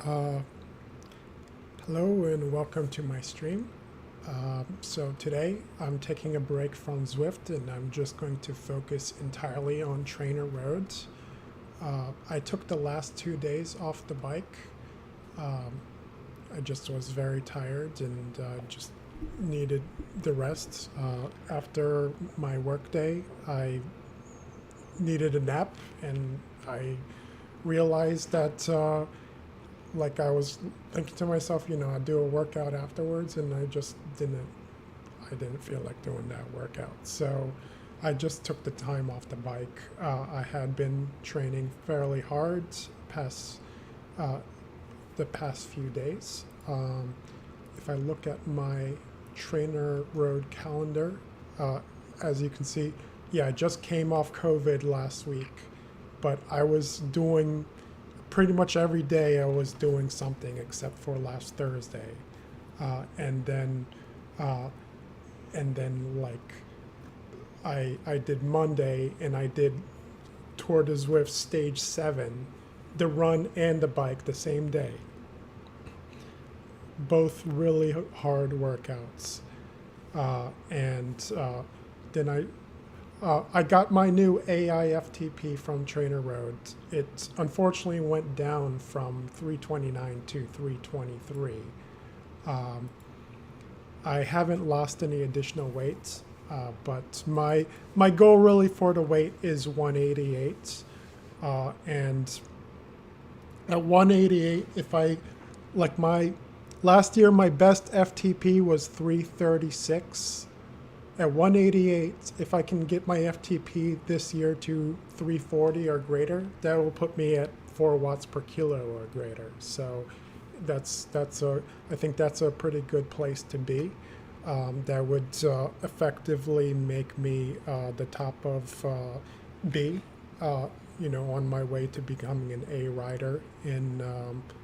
Uh, Hello and welcome to my stream. So today I'm taking a break from Zwift and I'm just going to focus entirely on TrainerRoad. I took the last 2 days off the bike. Um, I just was very tired and just needed the rest. After my workday, I needed a nap and I realized that like I was thinking to myself, I'd do a workout afterwards, and I didn't feel like doing that workout. So I just took the time off the bike. I had been training fairly hard past uh, the past few days. If I look at my trainer road calendar, uh, as you can see, yeah, I just came off COVID last week, but I was doing pretty much every day I was doing something except for last Thursday, uh, and then uh, and then like I did Monday and I did Tour de Zwift Stage 7, the run and the bike the same day. Both really hard workouts, and then I got my new AI FTP from TrainerRoad. It unfortunately went down from 329 to 323. Um, I haven't lost any additional weight, but my goal really for the weight is 188. And at 188, if I like my last year, my best FTP was 336. At 188, if I can get my FTP this year to 340 or greater, that will put me at 4 watts per kilo or greater. So I think that's a pretty good place to be. That would effectively make me the top of B, on my way to becoming an A rider in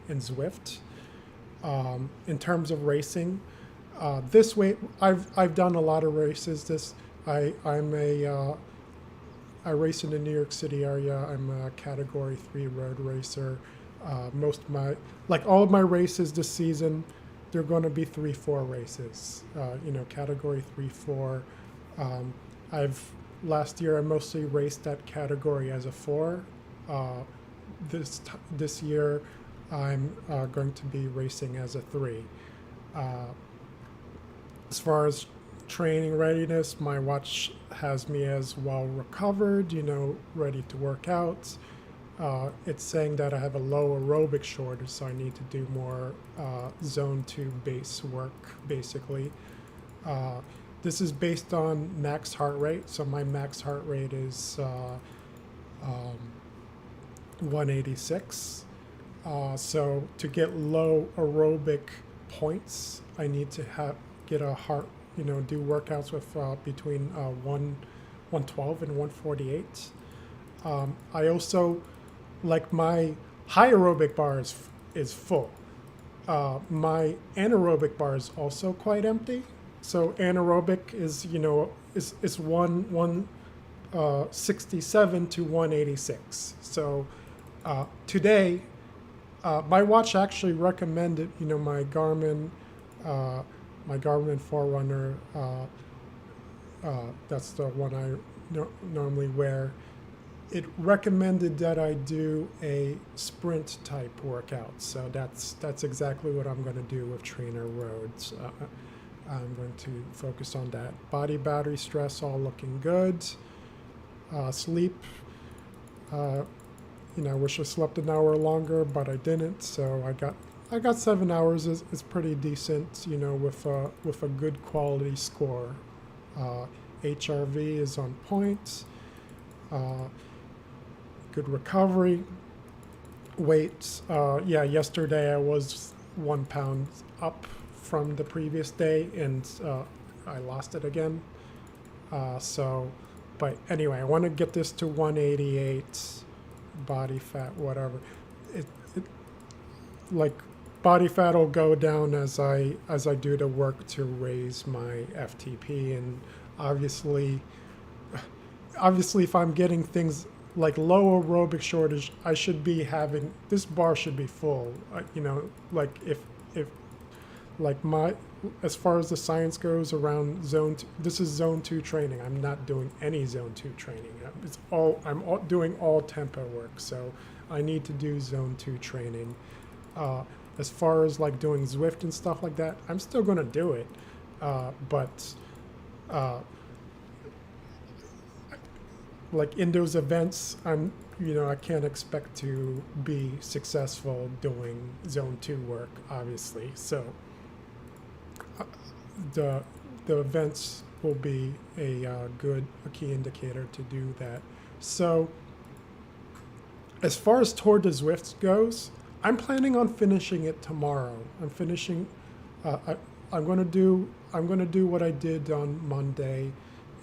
Zwift. In terms of racing, this way, I've done a lot of races. I race in the New York City area. I'm a Category 3 road racer. Most of my all of my races this season, they're going to be 3-4 races. Category 3-4. Um, I've Last year I mostly raced that category as a 4. Uh, this year I'm going to be racing as a 3. Uh, as far as training readiness, my watch has me as well recovered, ready to work out. It's saying that I have a low aerobic shortage, so I need to do more zone 2 base work, basically. This is based on max heart rate, so my max heart rate is um, 186. So to get low aerobic points, I need to get a heart, do workouts with between 112 and 148. I also like my high aerobic bar is full. My anaerobic bar is also quite empty. So anaerobic is 67 to 186. So today, my watch actually recommended, my Garmin Forerunner. That's the one I normally wear. It recommended that I do a sprint type workout. So that's exactly what I'm going to do with TrainerRoad. I'm going to focus on that. Body battery stress all looking good. Sleep. I wish I slept an hour longer, but I didn't. So I got 7 hours. Is pretty decent. With a good quality score. HRV is on point. Good recovery. Weight. Yesterday I was 1 pound up from the previous day, and I lost it again. But anyway, I want to get this to 188 body fat, whatever. It like body fat will go down as I do the work to raise my FTP, and obviously if I'm getting things like low aerobic shortage, I should be having, this bar should be full. Like if like my, as far as the science goes around this is zone 2 training. I'm not doing any zone 2 training. I'm doing all tempo work. So I need to do zone 2 training. As far as like doing Zwift and stuff like that, I'm still going to do it. But like in those events, I can't expect to be successful doing zone 2 work, obviously. So the events will be a key indicator to do that. So as far as Tour de Zwift goes, I'm planning on finishing it tomorrow. I'm finishing. I'm going to do what I did on Monday,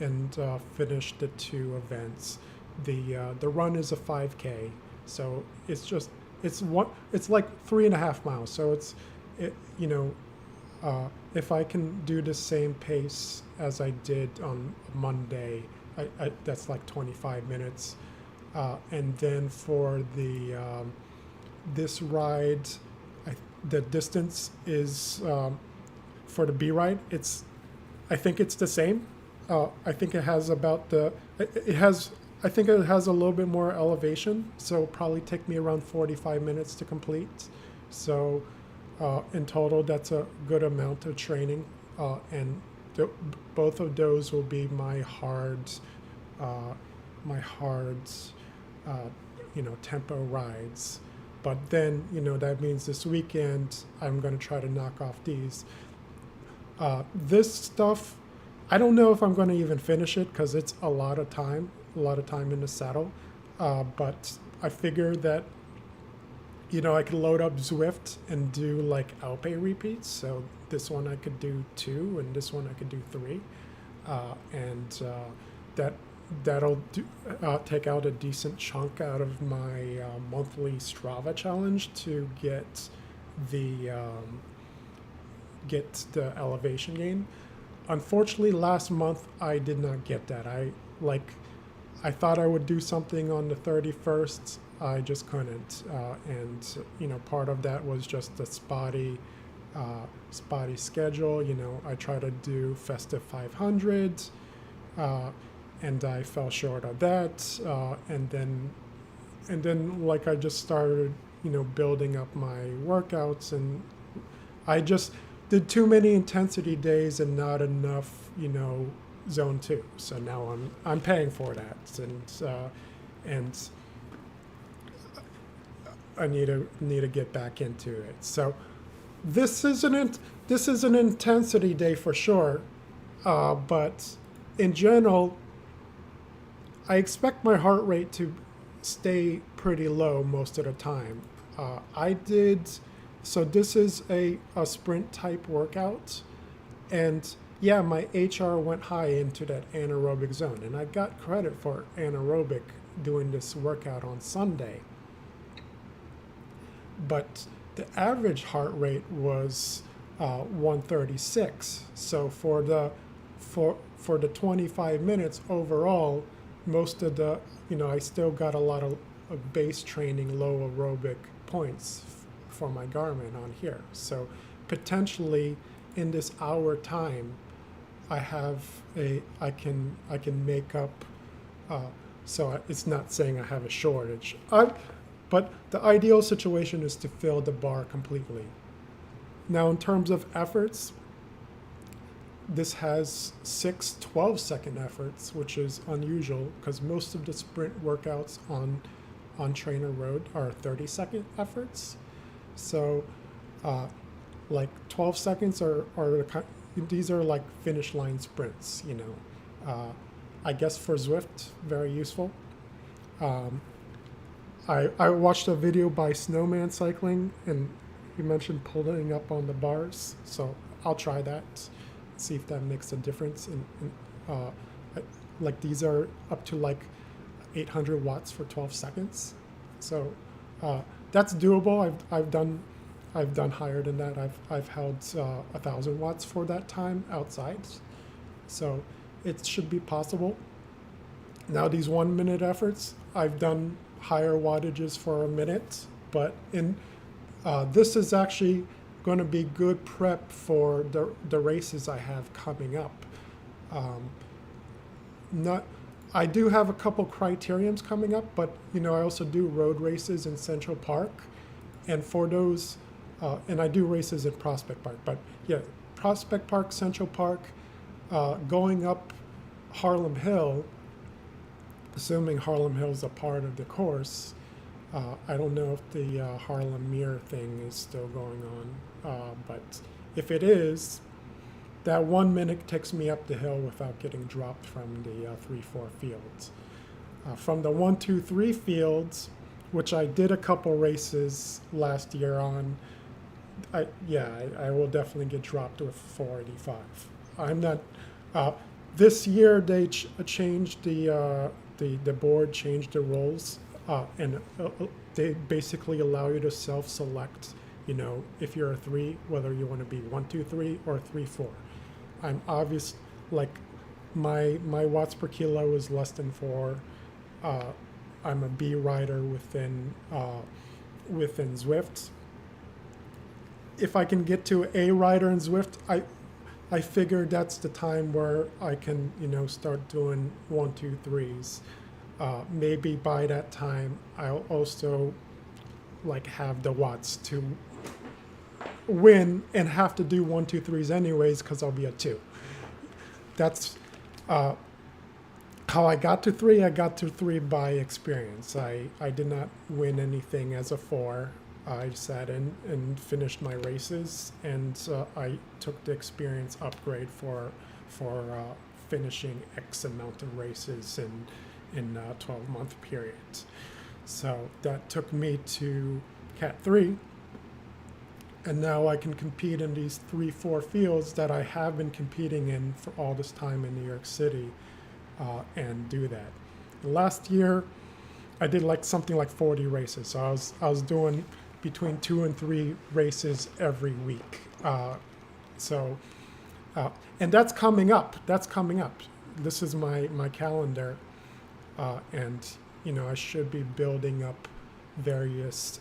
and finish the 2 events. The run is a 5K, so it's like 3.5 miles. So if I can do the same pace as I did on Monday, that's like 25 minutes. And then for this ride, the distance is for the B ride. I think it's the same. I think it has I think it has a little bit more elevation, so it'll probably take me around 45 minutes to complete. So in total, that's a good amount of training, and both of those will be my hard tempo rides. But then, that means this weekend I'm going to try to knock off these. This stuff, I don't know if I'm going to even finish it because it's a lot of time in the saddle. But I figured that, I could load up Zwift and do like Alpe repeats. So this one I could do 2, and this one I could do 3. That'll take out a decent chunk out of my monthly Strava challenge to get the elevation gain. Unfortunately, last month I did not get that. I thought I would do something on the 31st. I just couldn't, and part of that was just the spotty schedule. I tried to do Festive 500. And I fell short of that, and then like I just started, building up my workouts, and I just did too many intensity days and not enough, zone 2. So now I'm paying for that, and I need to get back into it. So this is an intensity day for sure, but in general, I expect my heart rate to stay pretty low most of the time. So this is a sprint type workout, and yeah, my HR went high into that anaerobic zone, and I got credit for anaerobic doing this workout on Sunday. But the average heart rate was 136. So for the 25 minutes overall, most of the, I still got a lot of base training, low aerobic points for my Garmin on here. So potentially in this hour time, I can make up. So it's not saying I have a shortage. But the ideal situation is to fill the bar completely. Now, in terms of efforts, this has 6 12-second efforts, which is unusual because most of the sprint workouts on TrainerRoad are 30-second efforts. So like 12 seconds these are like finish line sprints, I guess for Zwift, very useful. I watched a video by Snowman Cycling, and he mentioned pulling up on the bars, so I'll try that, see if that makes a difference. Like these are up to like 800 watts for 12 seconds, so that's doable. I've done higher than that. I've held 1,000 watts for that time outside, so it should be possible. Now these 1 minute efforts, I've done higher wattages for a minute, but this is actually going to be good prep for the races I have coming up. Um, not, I do have a couple criteriums coming up, but I also do road races in Central Park, and for those, and I do races in Prospect Park. But yeah, Prospect Park, Central Park, going up Harlem Hill, assuming Harlem Hill's a part of the course. I don't know if the Harlem Mirror thing is still going on, but if it is, that 1 minute takes me up the hill without getting dropped from the 3-4 fields. From the 1-2-3 fields, which I did a couple races last year on, I will definitely get dropped with 485. I'm not. This year they changed the board changed the rules, and they basically allow you to self-select. If you're a 3, whether you want to be 1-2-3 or 3-4. I'm obvious, like my watts per kilo is less than 4. I'm a B rider within Zwift. If I can get to A rider in Zwift, I figure that's the time where I can start doing 1-2-3s. Maybe by that time I'll also have the watts to win and have to do 1-2-3s anyways because I'll be a 2. That's how I got to 3. I got to 3 by experience. I did not win anything as a 4. I sat in and finished my races, and I took the experience upgrade for finishing X amount of races in a 12-month period. So that took me to Cat 3, and now I can compete in these 3-4 fields that I have been competing in for all this time in New York City, and do that. Last year, I did something like 40 races. So I was doing between 2 and 3 races every week. And that's coming up. This is my calendar, and I should be building up various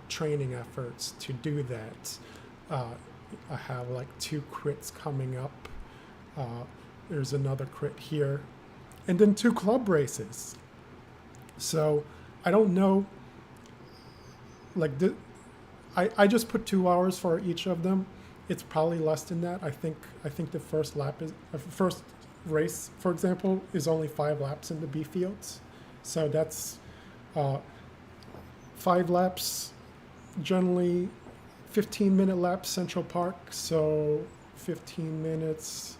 training efforts to do that. I have 2 crits coming up. There's another crit here, and then 2 club races. So I don't know. I just put 2 hours for each of them. It's probably less than that. I think the first race, for example, is only 5 laps in the B fields. So that's 5 laps, generally 15-minute laps Central Park. So 15 minutes,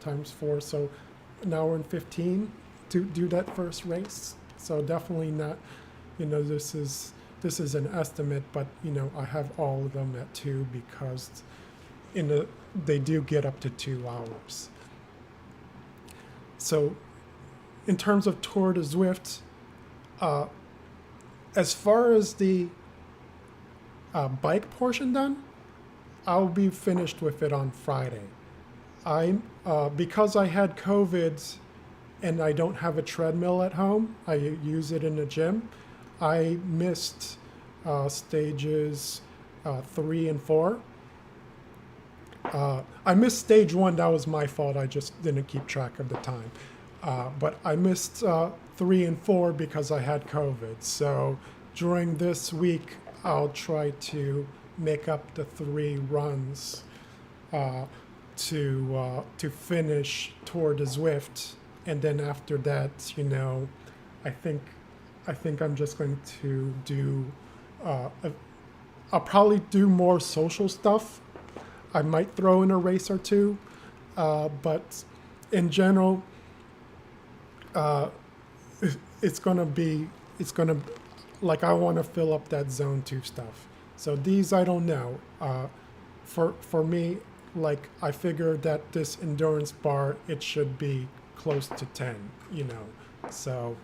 times 4. So an hour and 15 to do that first race. So definitely not, this is an estimate, but I have all of them at 2 because they do get up to 2 hours. So in terms of Tour de Zwift, as far as the bike portion done, I'll be finished with it on Friday. Because I had COVID and I don't have a treadmill at home, I use it in the gym. I missed stages 3 and 4. I missed stage 1. That was my fault. I just didn't keep track of the time. But I missed 3 and 4 because I had COVID. So during this week, I'll try to make up the 3 runs to finish Tour de Zwift, and then after that, I think I'm just going to do. I'll probably do more social stuff. I might throw in a race or 2, but in general, it's gonna I want to fill up that zone 2 stuff. So these I don't know. For me, I figure that this endurance bar, it should be close to 10. So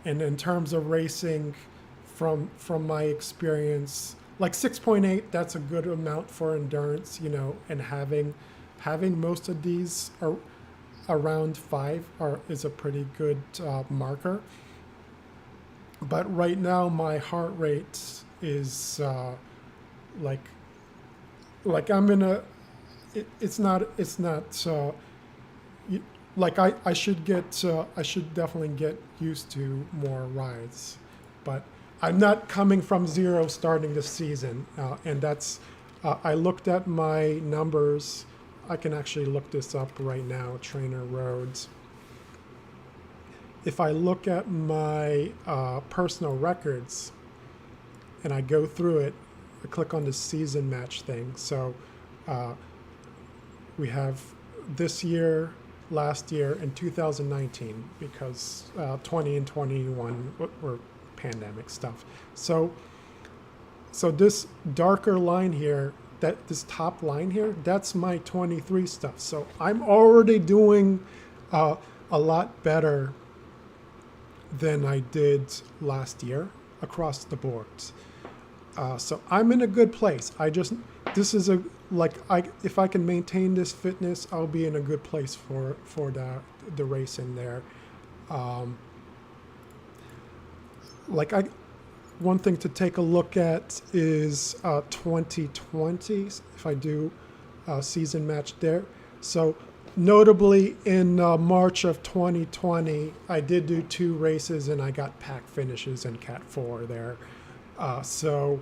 and in terms of racing, from my experience, 6.8, that's a good amount for endurance, and having most of these are, around 5 is a pretty good marker. But right now my heart rate is like I'm in a it's not you, like I should get I should definitely get used to more rides, but I'm not coming from zero starting the season, and that's I looked at my numbers. I can actually look this up right now. TrainerRoad. If I look at my personal records and I go through it, I click on the season match thing. So uh, we have this year, last year, and 2019, because 20 and 21 were pandemic stuff. So this darker line here, this top line here, that's my 23 stuff. So I'm already doing a lot better than I did last year across the board. So I'm in a good place. This is if I can maintain this fitness, I'll be in a good place for the race in there. One thing to take a look at is 2020, if I do season match there. So notably in March of 2020, I did do 2 races and I got pack finishes in Cat 4 there. So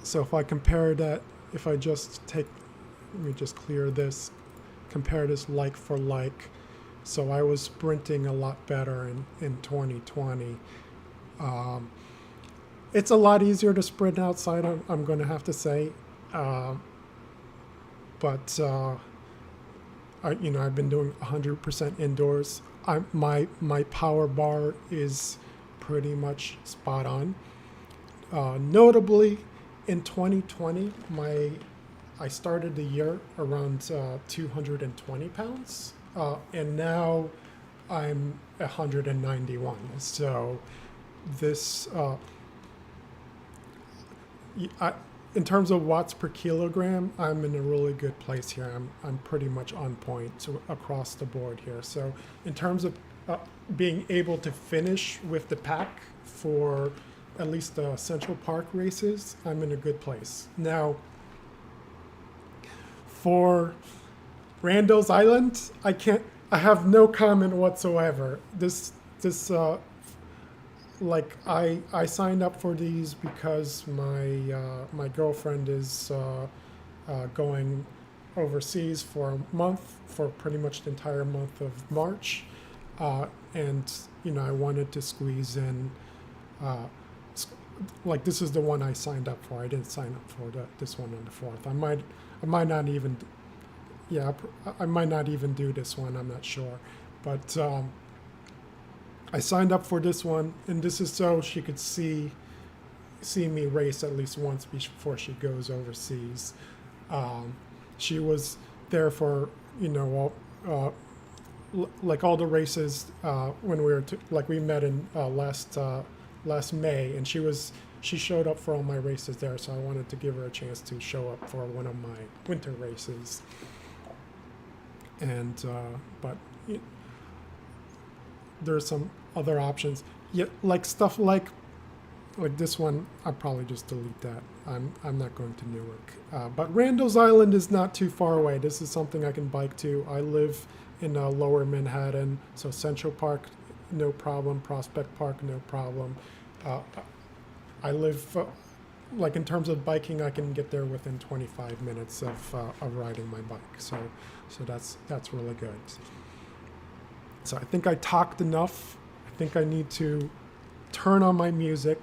if I compare that, if I just let me just clear this, compare this like for like. So I was sprinting a lot better in 2020. It's a lot easier to sprint outside, I'm going to have to say. But I've been doing 100% indoors. My power bar is pretty much spot on. Notably, in 2020, I started the year around 220 pounds, and now I'm 191. So this, in terms of watts per kilogram, I'm in a really good place here. I'm pretty much on point across the board here. So in terms of being able to finish with the pack for at least the Central Park races, I'm in a good place. Now, for Randall's Island, I have no comment whatsoever. I signed up for these because my girlfriend is going overseas for a month, for pretty much the entire month of March, and I wanted to squeeze in. This is the one I signed up for. I didn't sign up for this one on the 4th. I might not even. Yeah, I might not even do this one. I'm not sure, but. I signed up for this one, and this is so she could see me race at least once before she goes overseas. She was there for all the races when we met in last May, and she showed up for all my races there. So I wanted to give her a chance to show up for one of my winter races. And but there's some other options. Yeah, stuff like this one, I'll probably just delete that. I'm not going to Newark. But Randall's Island is not too far away. This is something I can bike to. I live in lower Manhattan, so Central Park, no problem. Prospect Park, no problem. I live, in terms of biking, I can get there within 25 minutes of riding my bike. So that's really good. So I think I talked enough. I think I need to turn on my music.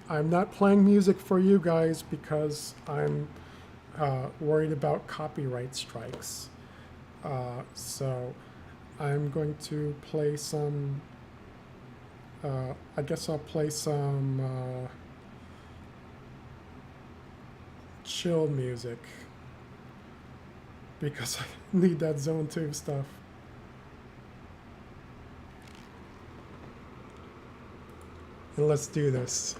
I'm not playing music for you guys because I'm worried about copyright strikes. So I'm going to play some, I guess I'll play some chill music because I need that Zone 2 stuff. And let's do this.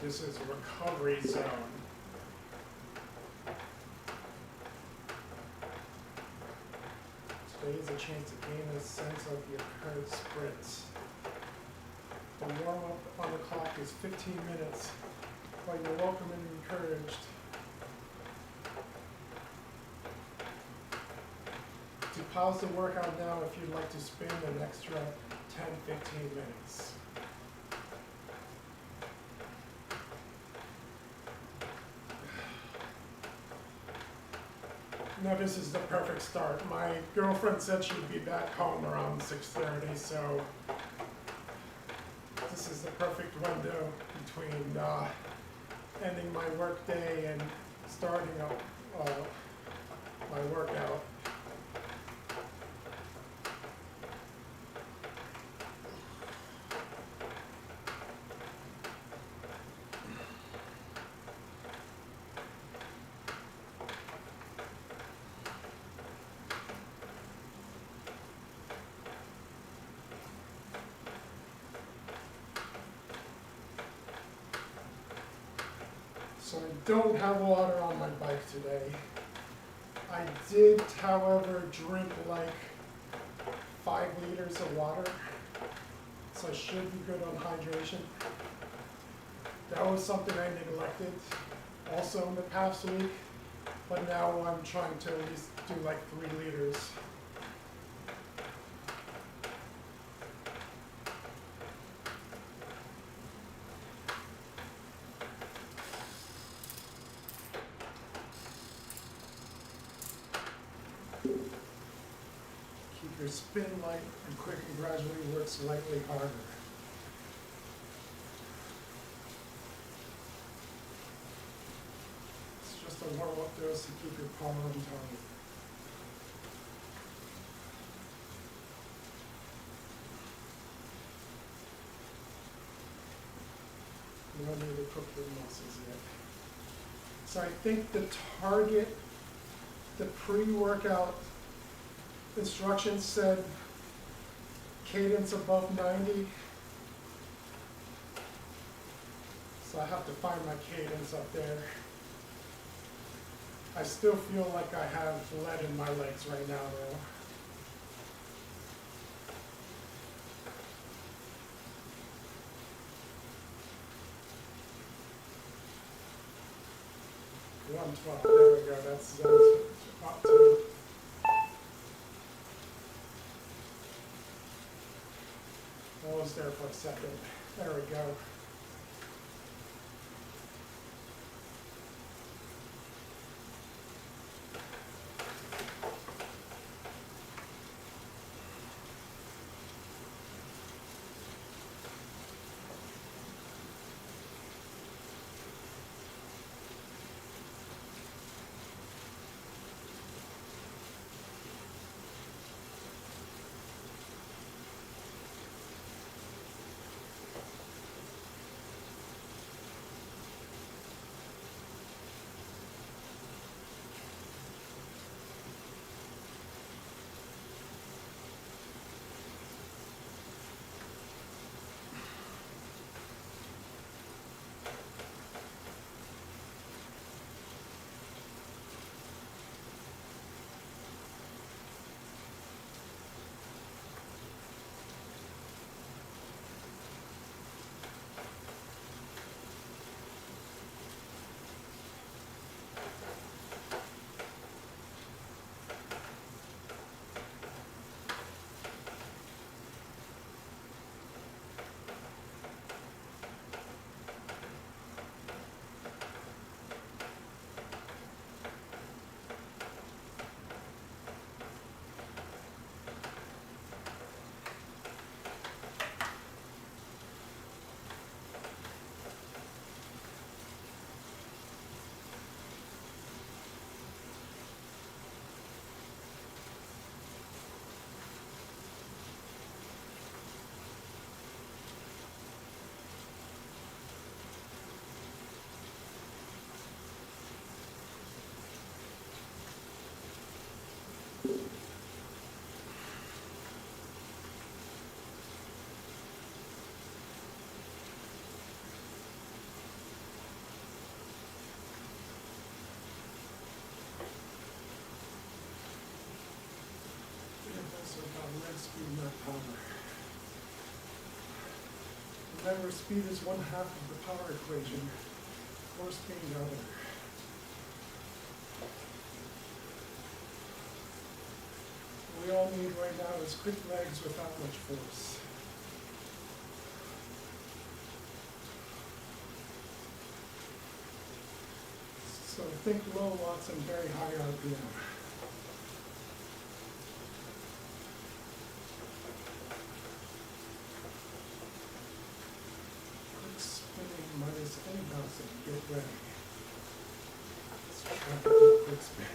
This is a recovery zone. Today is a chance to gain a sense of your current sprints. The warm-up on the clock is 15 minutes, but you're welcome and encouraged to pause the workout now if you'd like to spend an extra 10-15 minutes. Now this is the perfect start. My girlfriend said she'd be back home around 6:30, so this is the perfect window between ending my work day and starting up my workout. So I don't have water on my bike today. I did, however, drink like 5 liters of water, so I should be good on hydration. That was something I neglected also in the past week, but now I'm trying to at least do like 3 liters. Keep your spin light and quick and gradually work slightly harder. It's just a warm-up dose to keep your palm on tone. You don't need to cook your muscles yet. So I think the target, the pre-workout instructions said cadence above 90. So I have to find my cadence up there. I still feel like I have lead in my legs right now though. $112, there we go, that's up to. I was there for a second. There we go. also got leg speed, not power. Remember, speed is one half of the power equation, force being the other. What we all need right now is quick legs without much force. So think low watts and very high RPM. Quick spinning minus any bouncing. Get ready. Let's try to do a quick spin.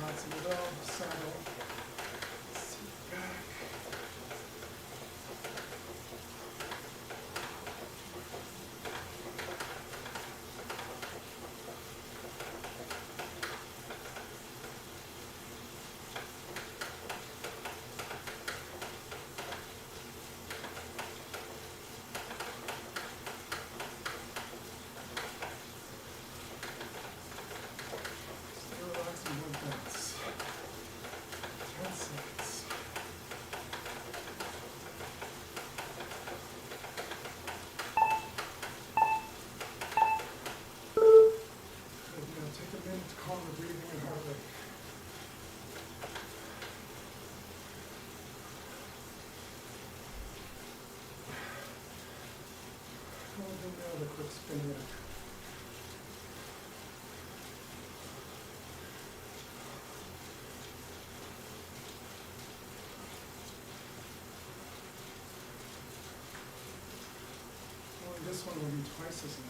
Lots of it all, saddle, sit back. Still relaxing, one bounce. 10 seconds. Good. Now take a minute to calm the breathing and heart rate. Hold them down, the quick spin yet. Only this one will be twice as long.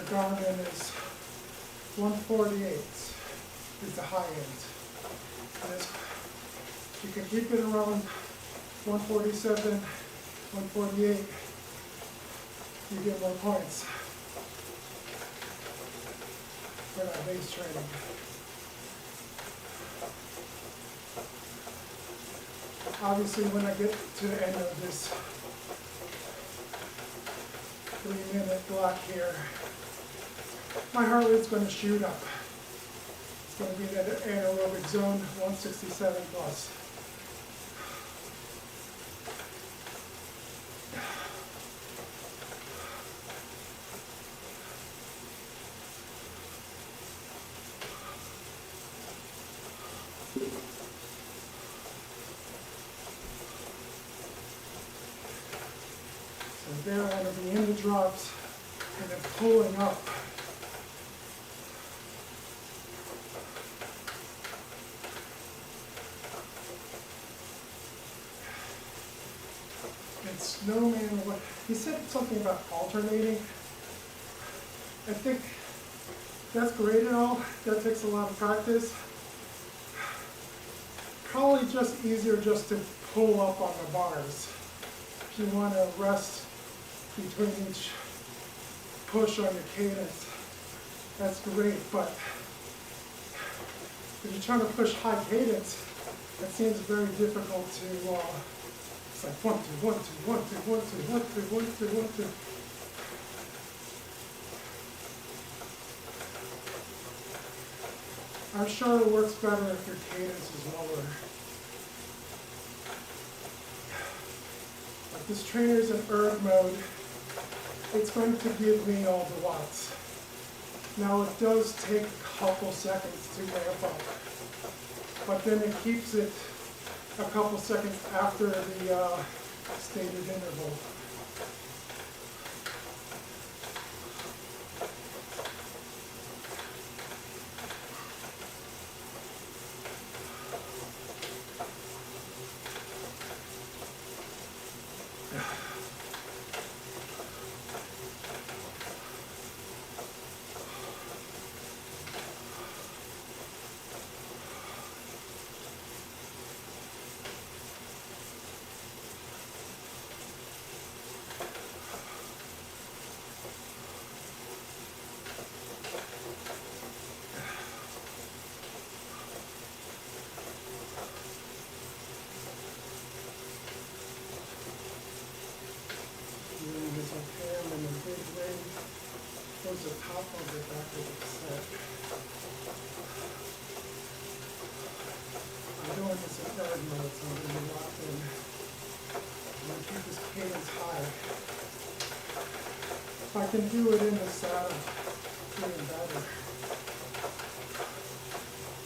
Garmin is 148 is the high end. And you can keep it around 147, 148, you get more points for that base training. Obviously, when I get to the end of this 3-minute block here, my heart rate's going to shoot up. It's going to be in that anaerobic zone, 167 plus. So there I'm going to be in the drops and then pulling up. And Snowman, what he said something about alternating. I think that's great and all. That takes a lot of practice. Probably just easier just to pull up on the bars. If you want to rest between each push on your cadence, that's great. But if you're trying to push high cadence, it seems very difficult to. It's like 1, 2, 1, 2, 1, 2, 1, 2, 1, 2, 1, 2, 1, 2. I'm sure it works better if your cadence is lower. But this trainer's in erg mode. It's going to give me all the watts. Now it does take a couple seconds to ramp up, but then it keeps it a couple seconds after the stated interval. Towards the top of the back of the set. I'm doing this in erg mode, so I'm going to be locked in. I'm going to keep this cadence high. If I can do it in the saddle, even better.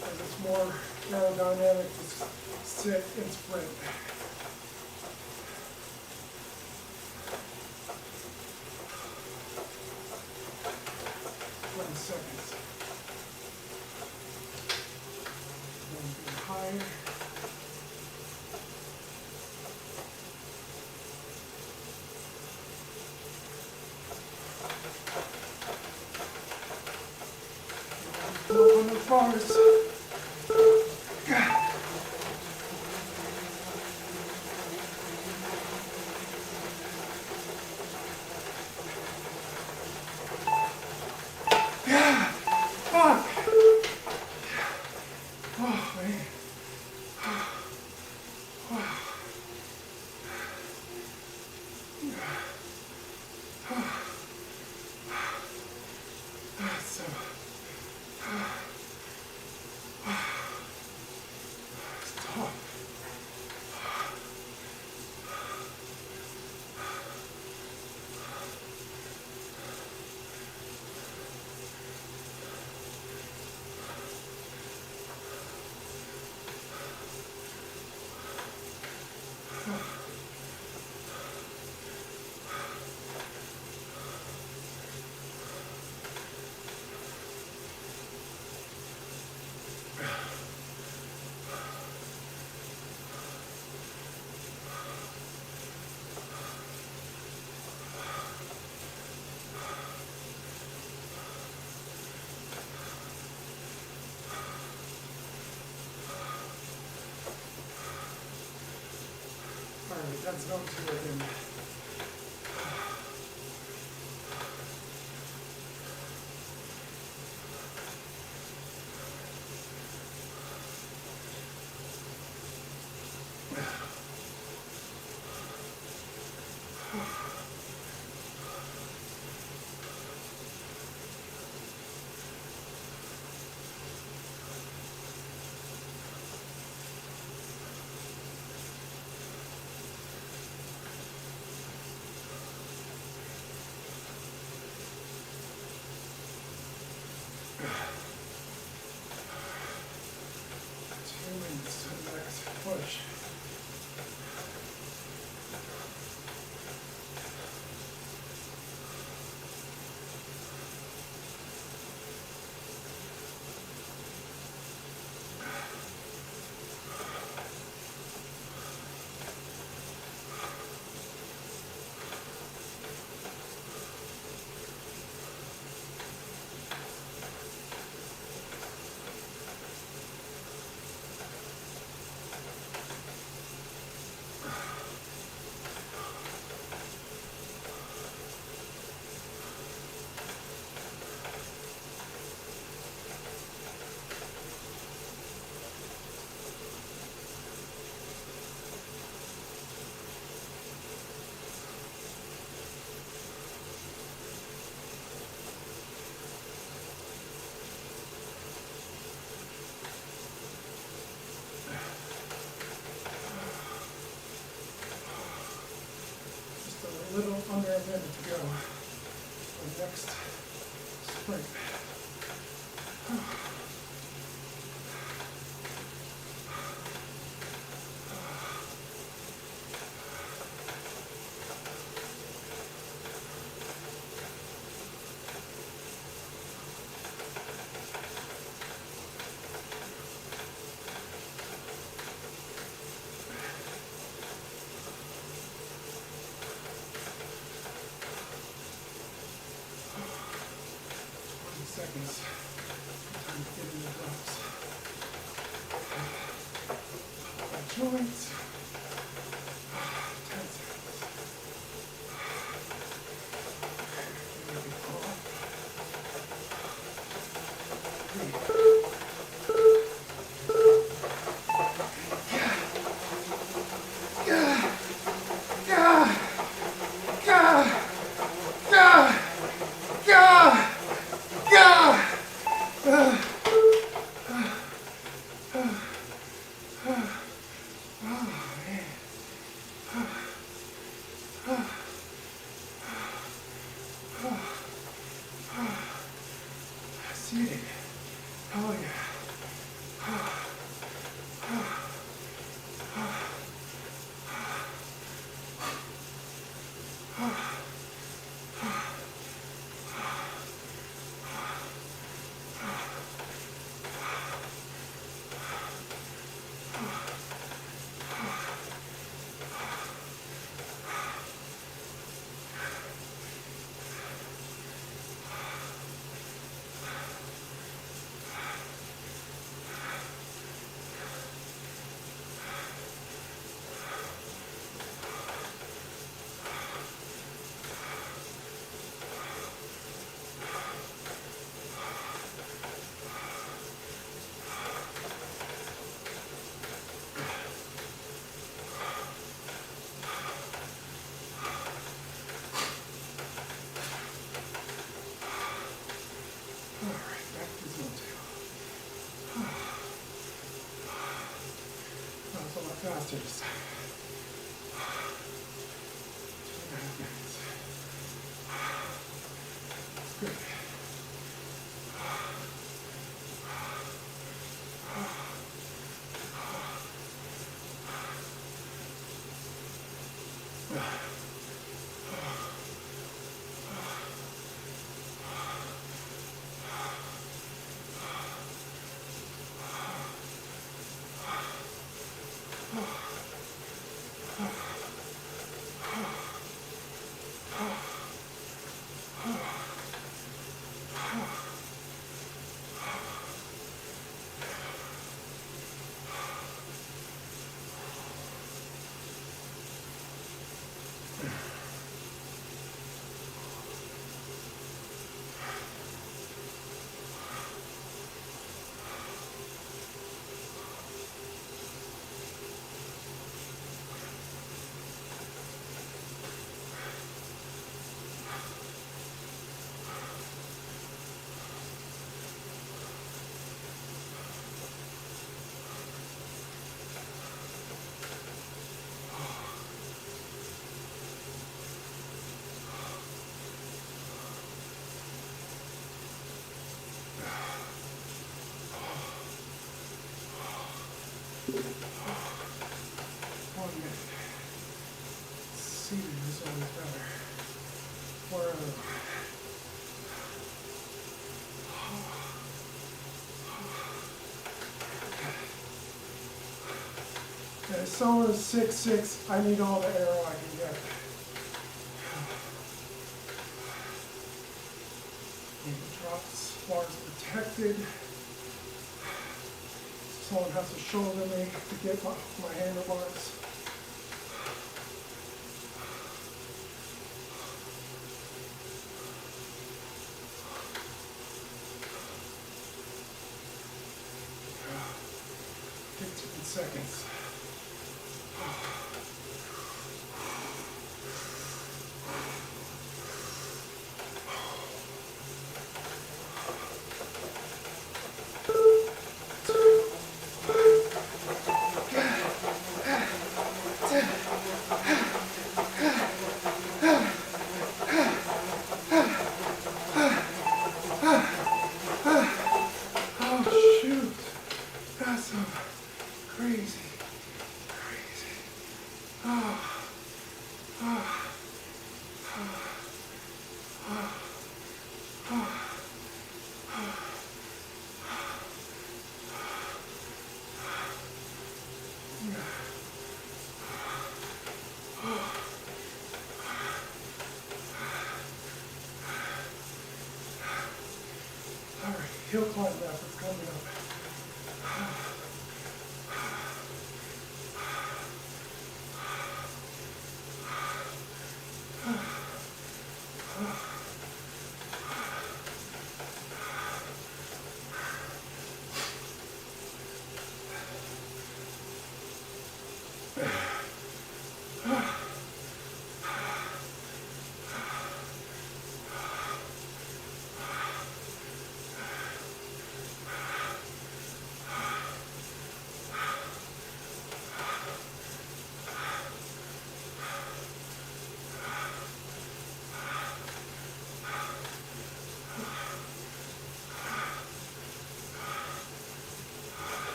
Because it's more aerodynamic to sit and sprint. 20 seconds. Then go higher. Look on the bars. Fuck! Oh, man. So, it's tough. Alright, that's zone 2 again. Push. A little under a minute to go for the next sprint. Seconds. Time to get in the drops. Joints. 10 seconds. Seated. Oh yeah. Faster this time. 2.5 minutes. Good. 1 minute. Seated is always better. Where as someone is 6'6", I need all the air I can get. Drop the bars protected. Someone has to shoulder me to get my handlebars. Seconds. Oh shoot, that's so crazy. All right, hill climb efforts coming up.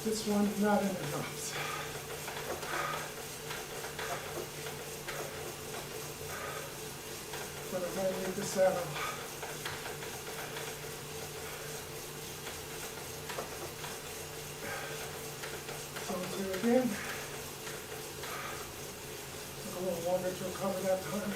This one, not in the drops. But I'm going to leave the saddle. So do it again. Took a little longer to recover that time.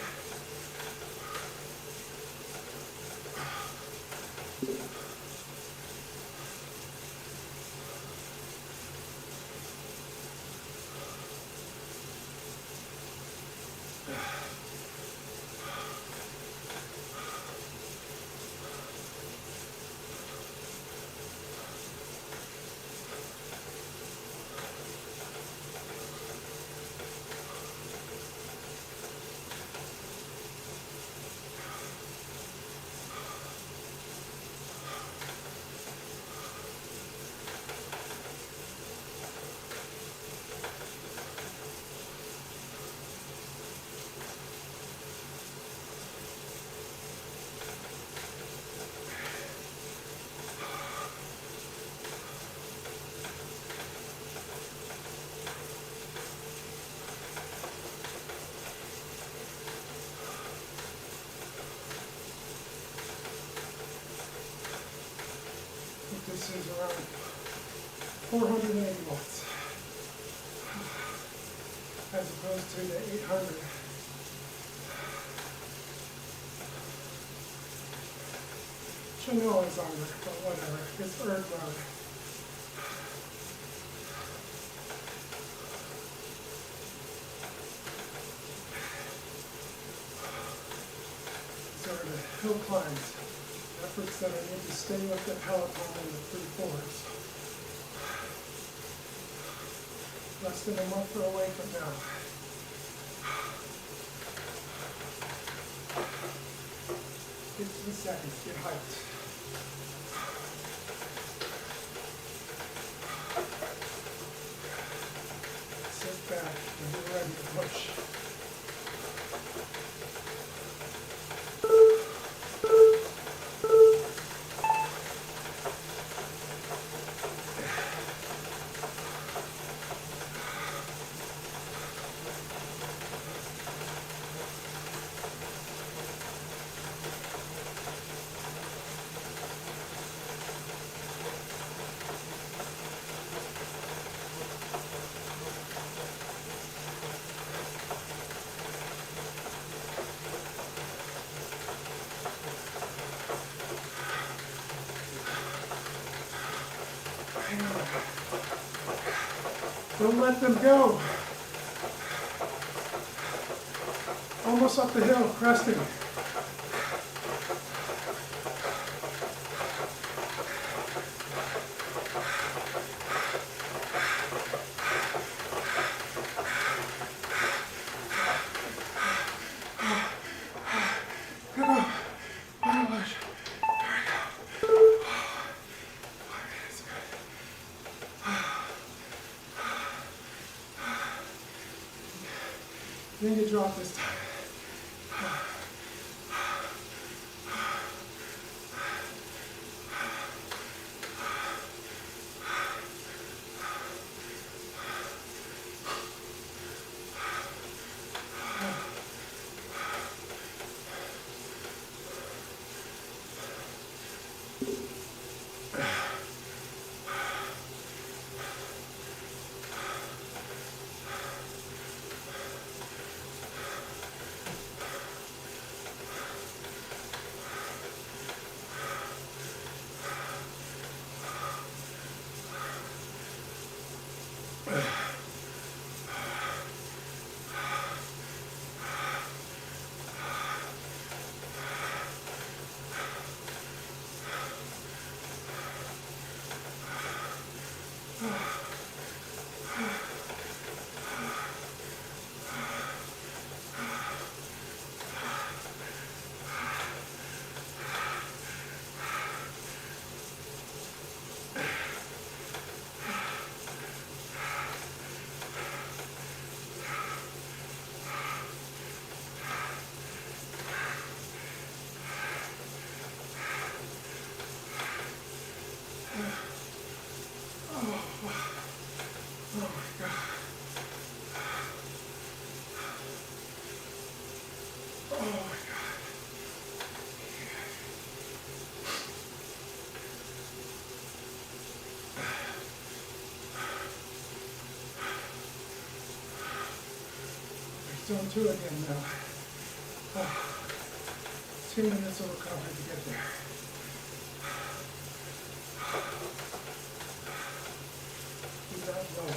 This is around 480 watts as opposed to the 800. Which I know is under, but whatever. It's earth mode. These are the hill climbs. Efforts that I need to stay with the peloton in the 3/4. Less than a month away from now. 15 seconds, get hyped. Sit back and get ready to push. Don't let them go. Almost up the hill, cresting. Then you drop this time. Zone 2 again now. 2 minutes of recovery to get there. Keep that low.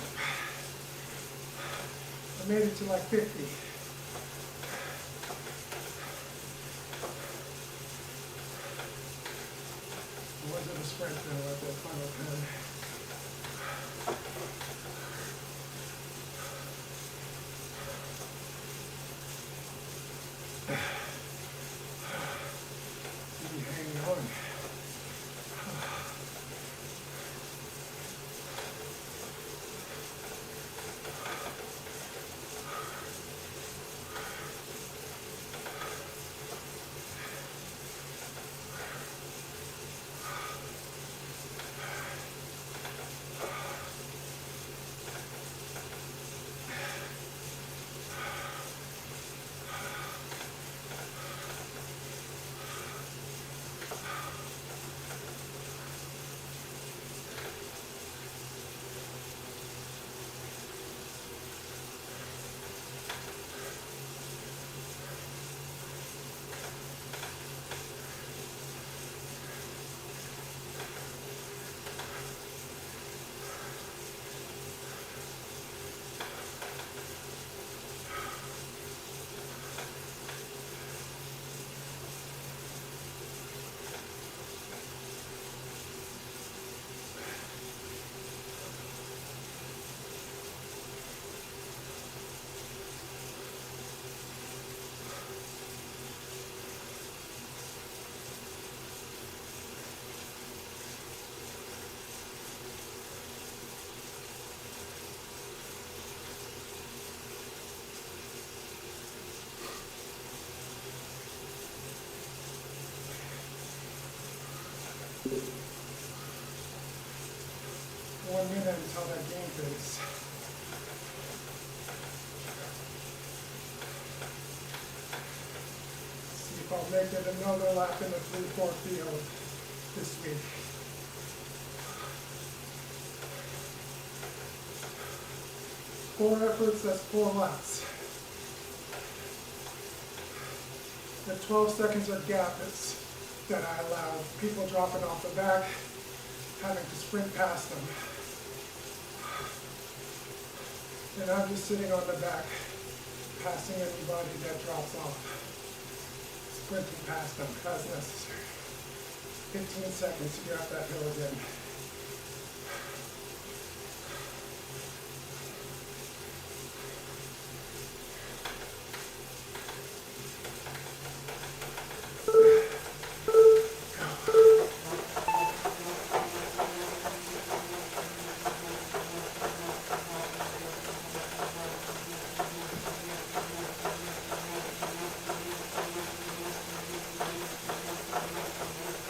I made it to like 50. It wasn't a sprint though at that final 10. Minute until that game fades. See if I'll make it another lap in the 3-4 field this week. Four efforts, that's 4 laps. The 12 seconds of gap is that I allow people dropping off the back. having to sprint past them. And I'm just sitting on the back, passing anybody that drops off, sprinting past them as necessary. 15 seconds to get up that hill again.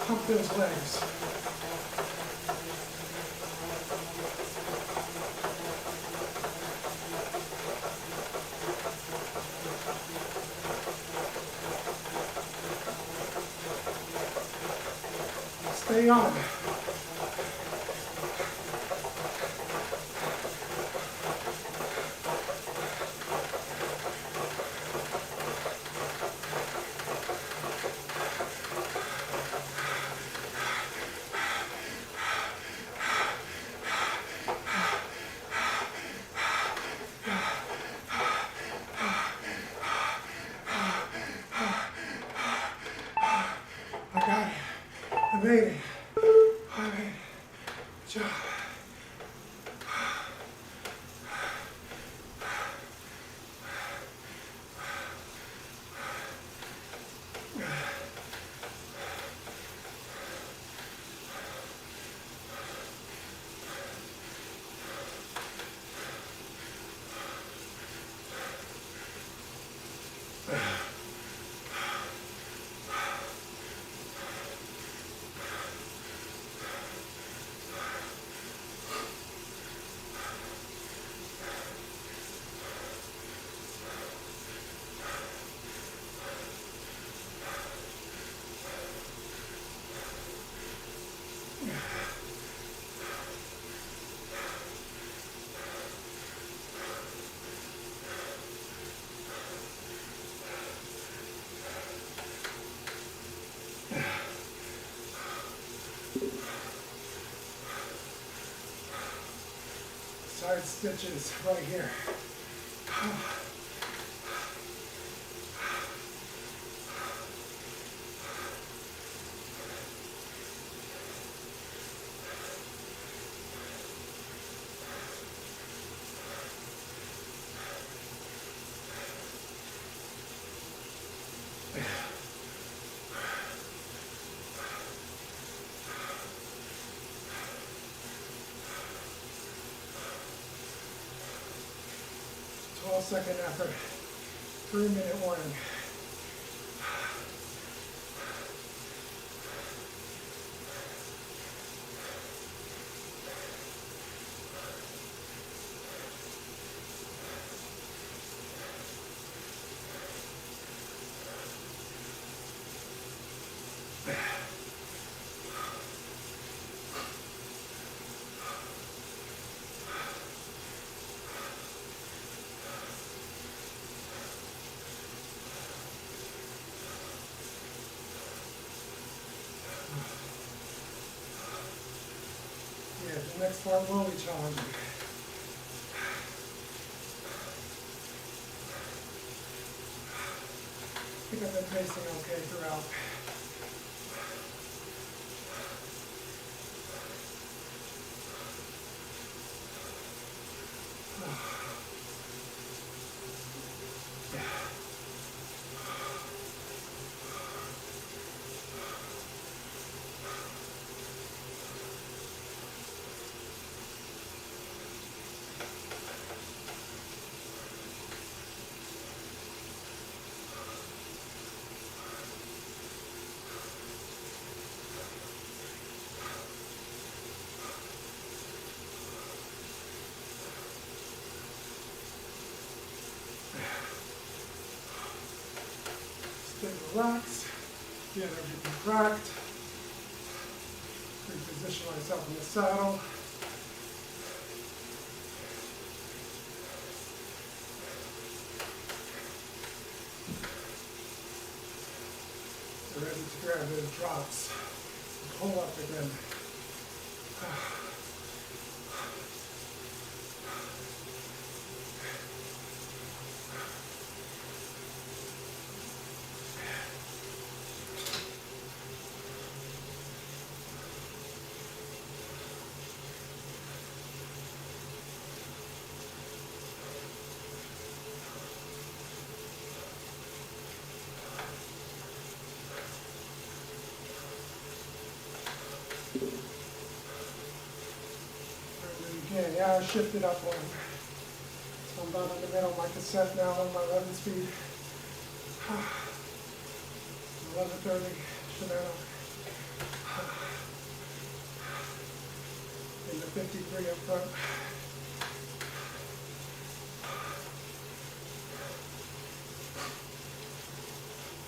Pump those legs. Stay on. I got it. I made it. I made it. Good job. Side stitches right here. Second effort, 3-minute warning. Yeah, the next part will be challenging. I think I've been pacing okay throughout. Stay relaxed, get everything cracked, reposition myself in the saddle. Ready to grab those drops, pull up again. Yeah, I shifted up one. So I'm about in the middle of my cassette now on my 11 speed. 11:30 Shimano. In the 53 up front.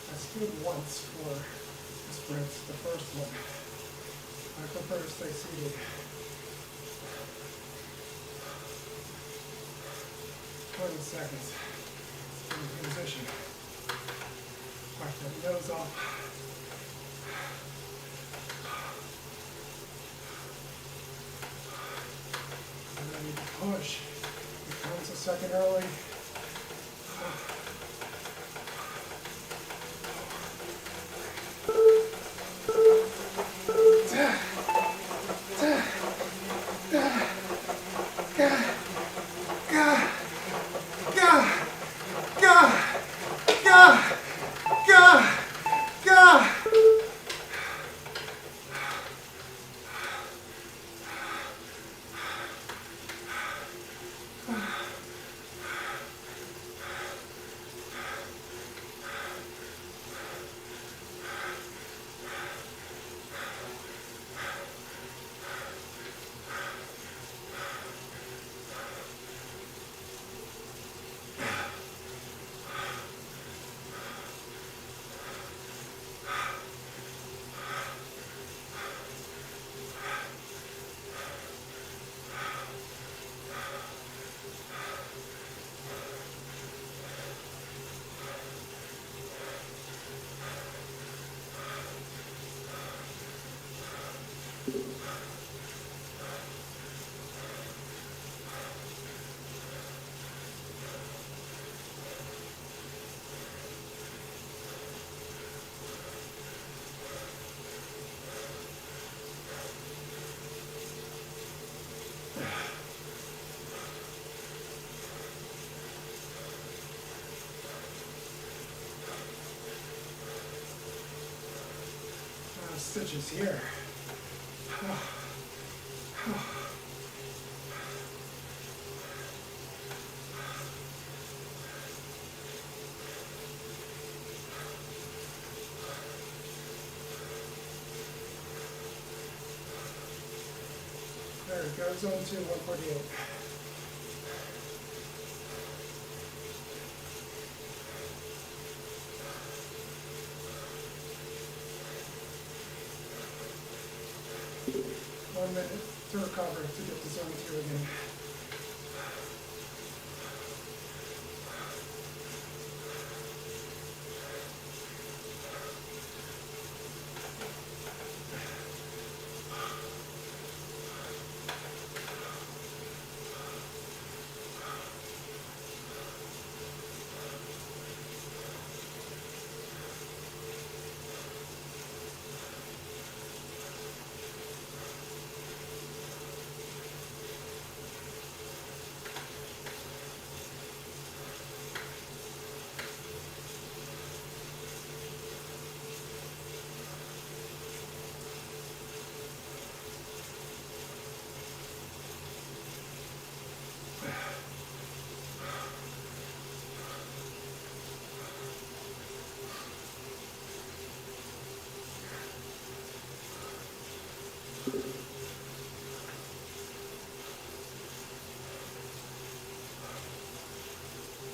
I stood once for the sprints, the first one. I prefer to stay seated. 20 seconds in position. Wipe that nose off. I'm ready to push. It comes a second early. Stitches here. There it goes on to 148. One minute to recover to get to zone 2 again.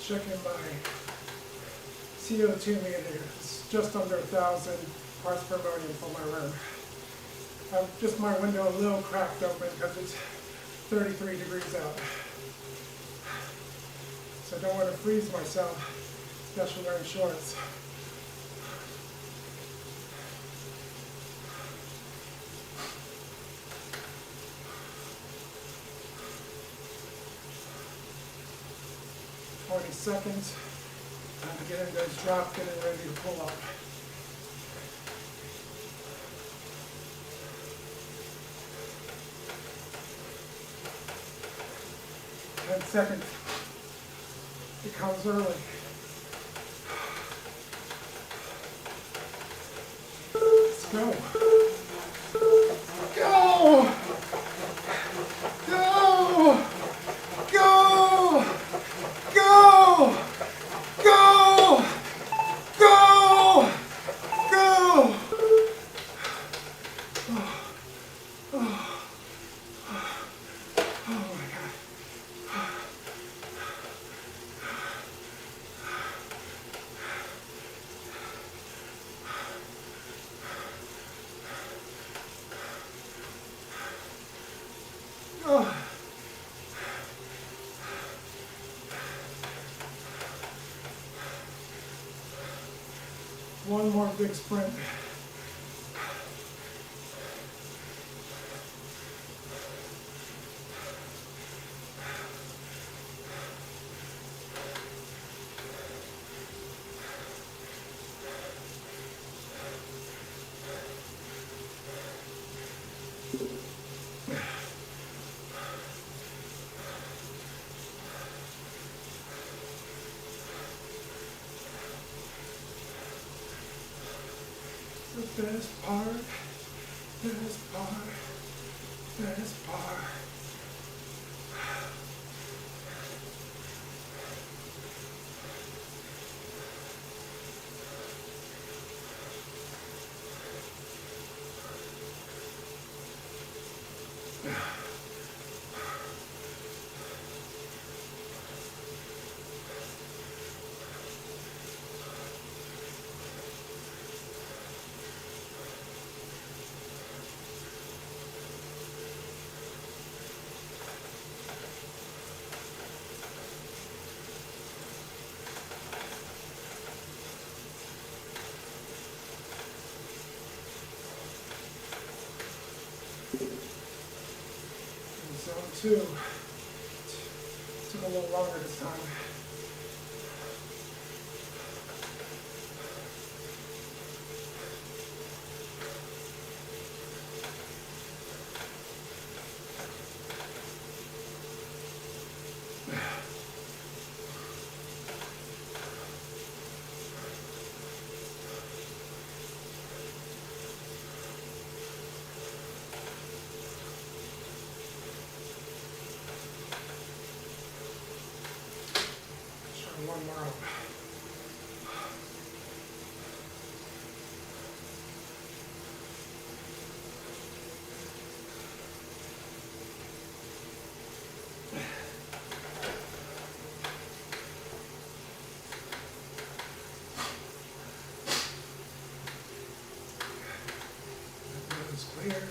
Checking my CO2 meter. It's just under 1,000 parts per million for my room. Just my window a little cracked open because it's 33 degrees out. So I don't want to freeze myself, especially wearing shorts. Seconds. Time to get in those drops, getting ready to pull up. Ten seconds. It comes early. Let's go. Go! Go! Oh. One more big sprint. The best part, best part, best part. Zone 2. Took a little longer this time. One more up. That is clear.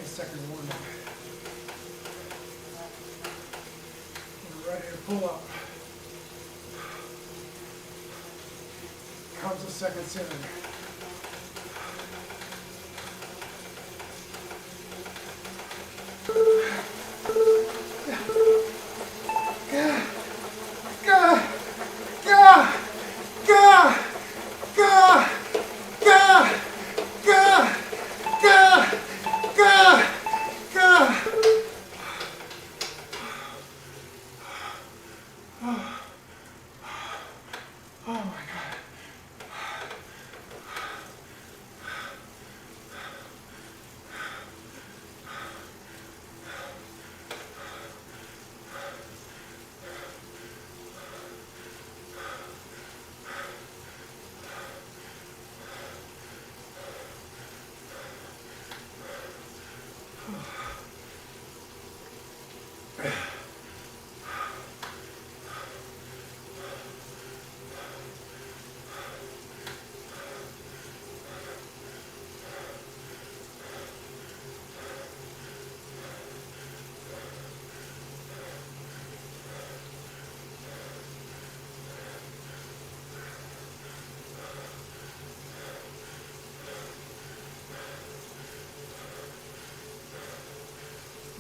Second warm up. We're ready to pull up. Comes a second cylinder.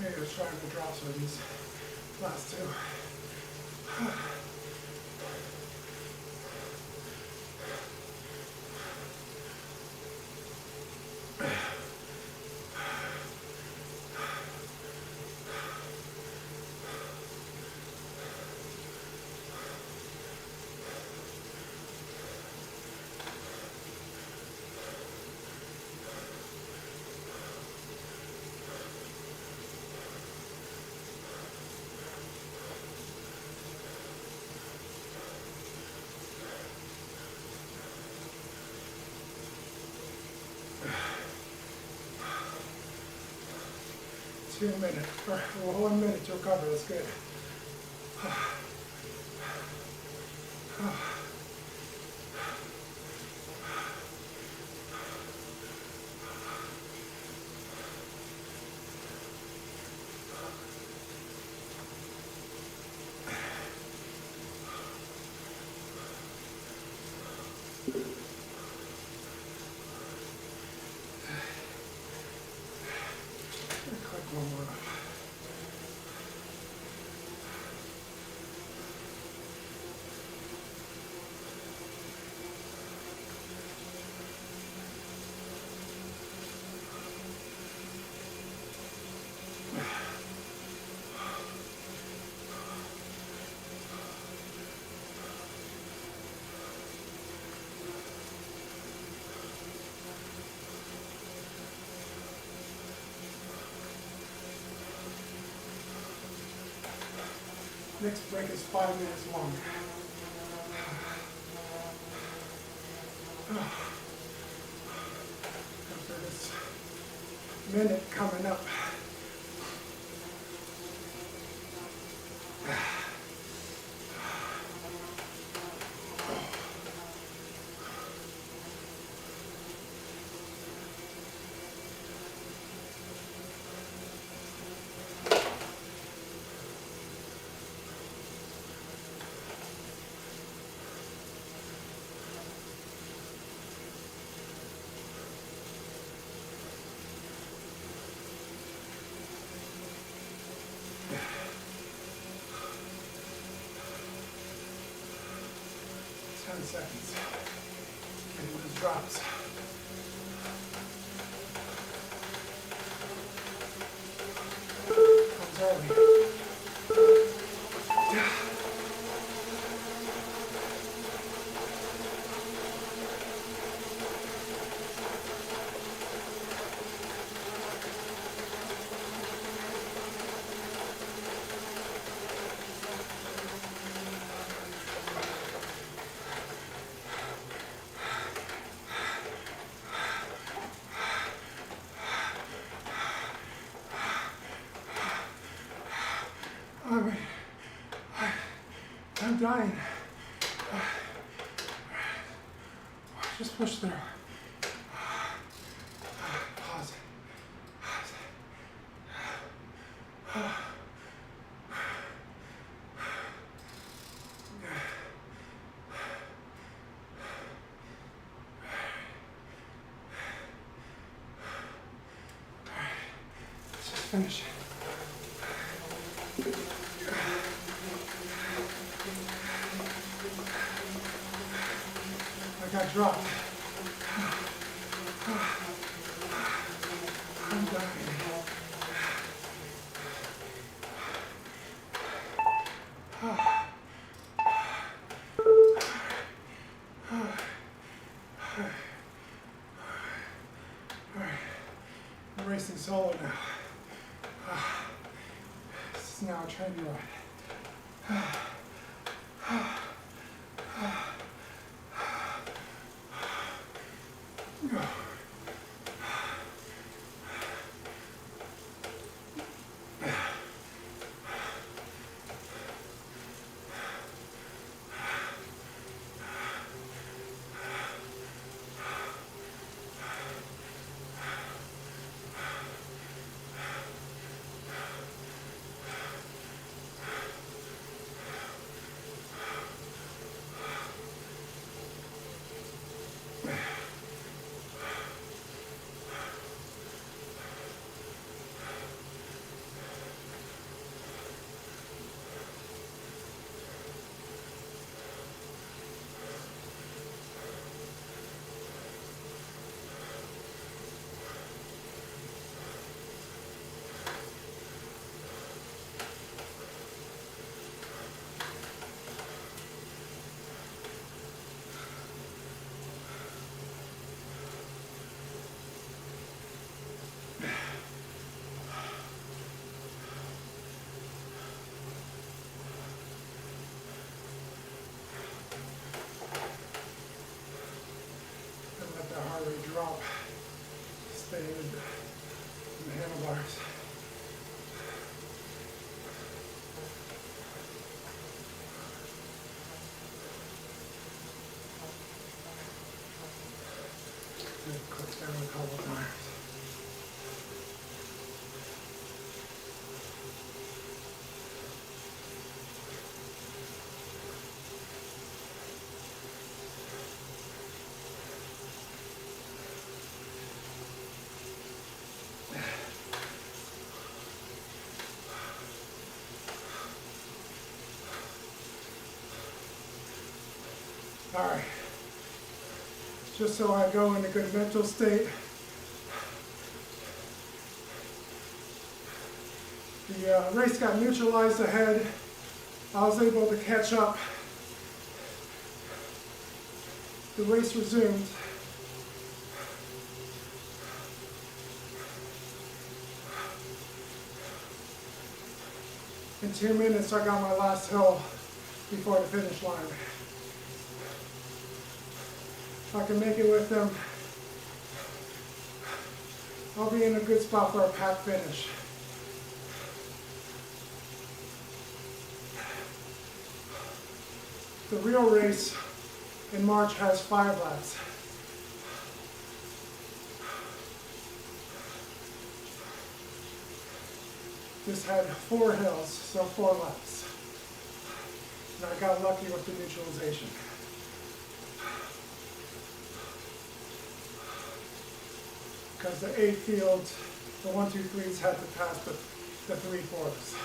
Maybe I was trying to draw some of these last two. 2 minutes, or 1 minute to recover. That's good. Click one more up. Next break is 5 minutes long. After this minute coming up. Seconds. Getting those drops. Comes early. I'm dying. Just push through. Pause. Let's just finish it. I got dropped. I'm dying. Alright, I'm racing solo now. This is now a training ride. and click down a couple times. All right, just so I go in a good mental state, the race got neutralized ahead. I was able to catch up. The race resumed. In 2 minutes, I got my last hill before the finish line. If I can make it with them, I'll be in a good spot for a packed finish. The real race in March has 5 laps. This had 4 hills, so 4 laps. And I got lucky with the neutralization. Because the 8 fields, the 1, 2, 3s had to pass the 3 4s.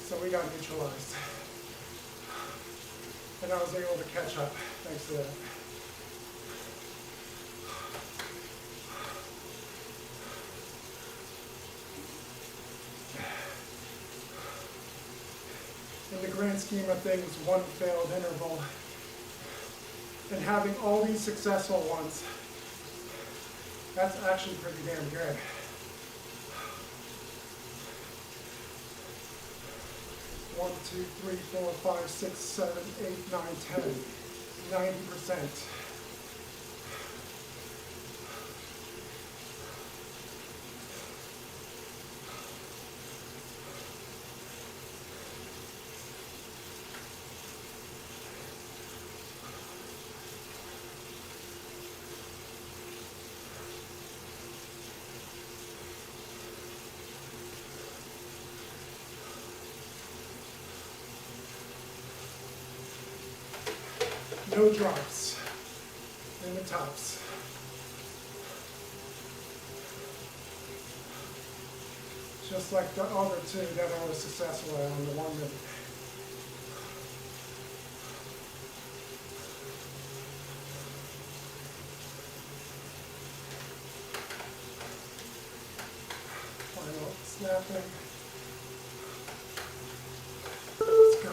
So we got neutralized. And I was able to catch up thanks to that. In the grand scheme of things, 1 failed interval. And having all these successful ones, that's actually pretty damn good. One, 2, 3, 4, 5, 6, 7, 8, 9, 10. 90%. No drops in the tops. Just like the other 2 that I was successful at on the 1 minute. Final snapping. Let's go.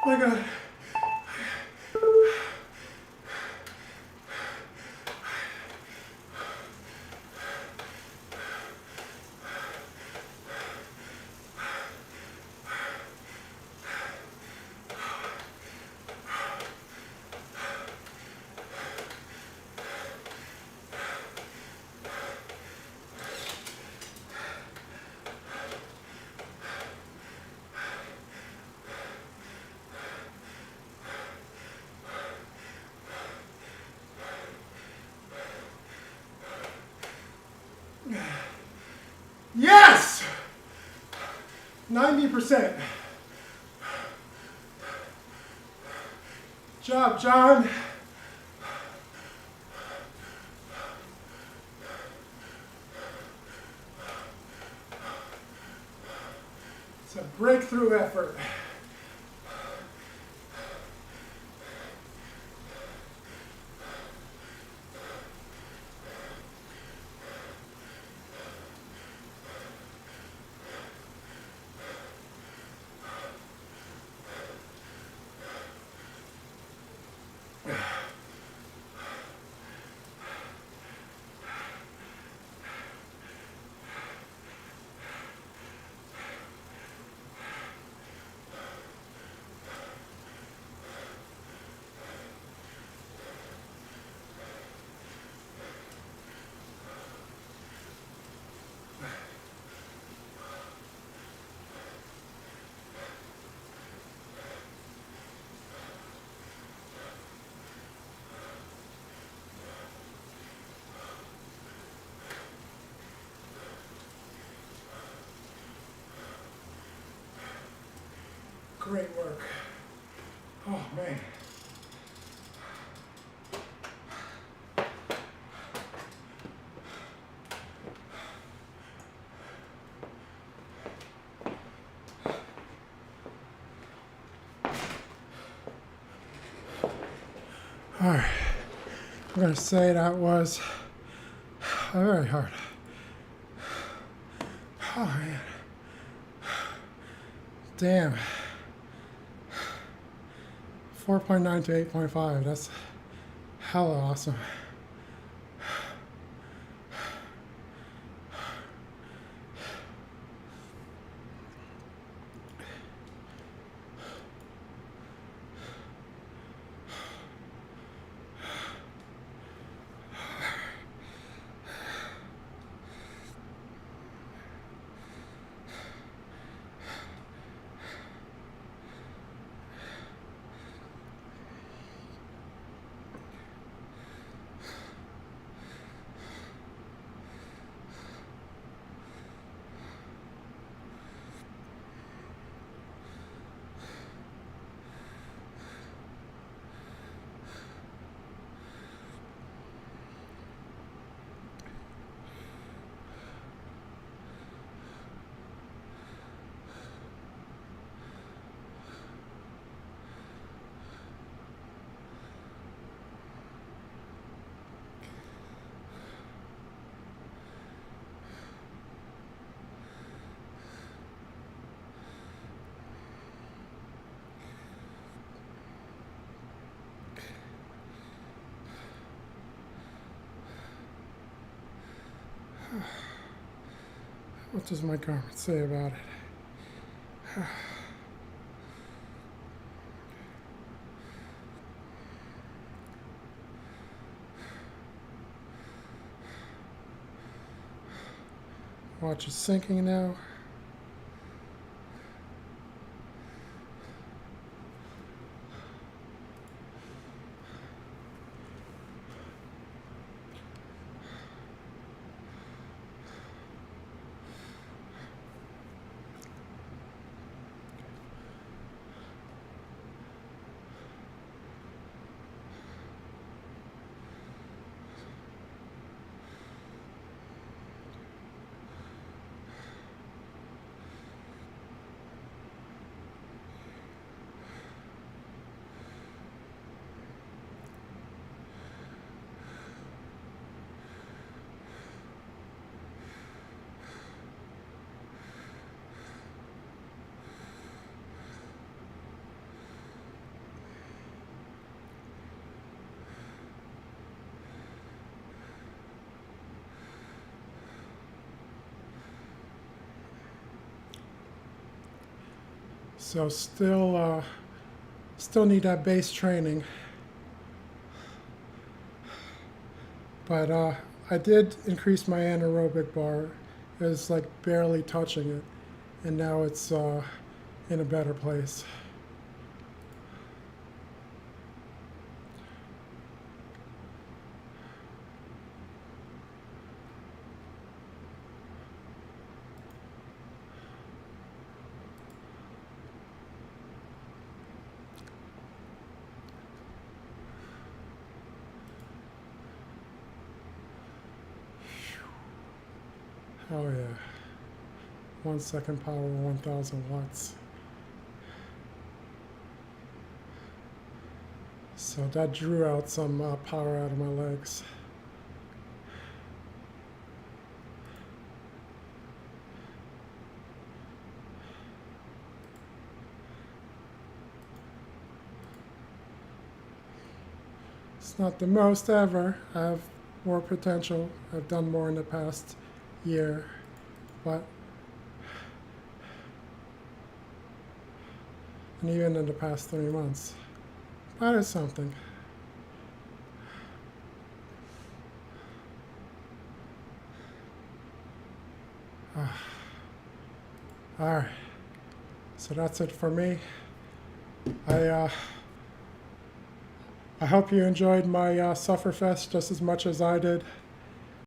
Oh my God. Yes! 90%. Job, John. breakthrough effort. Great work. Oh, man. All right. I'm going to say that was very hard. Oh, man. Damn. 4.9 to 8.5. That's hella awesome. What does my garment say about it? Watch it sinking now. So still need that base training, but I did increase my anaerobic bar. It was like barely touching it, and now it's in a better place. Oh yeah, 1 second power, 1,000 watts. So that drew out some power out of my legs. It's not the most ever. I have more potential. I've done more in the past year, but and even in the past 3 months. That is something. All right, so that's it for me. I hope you enjoyed my Sufferfest just as much as I did.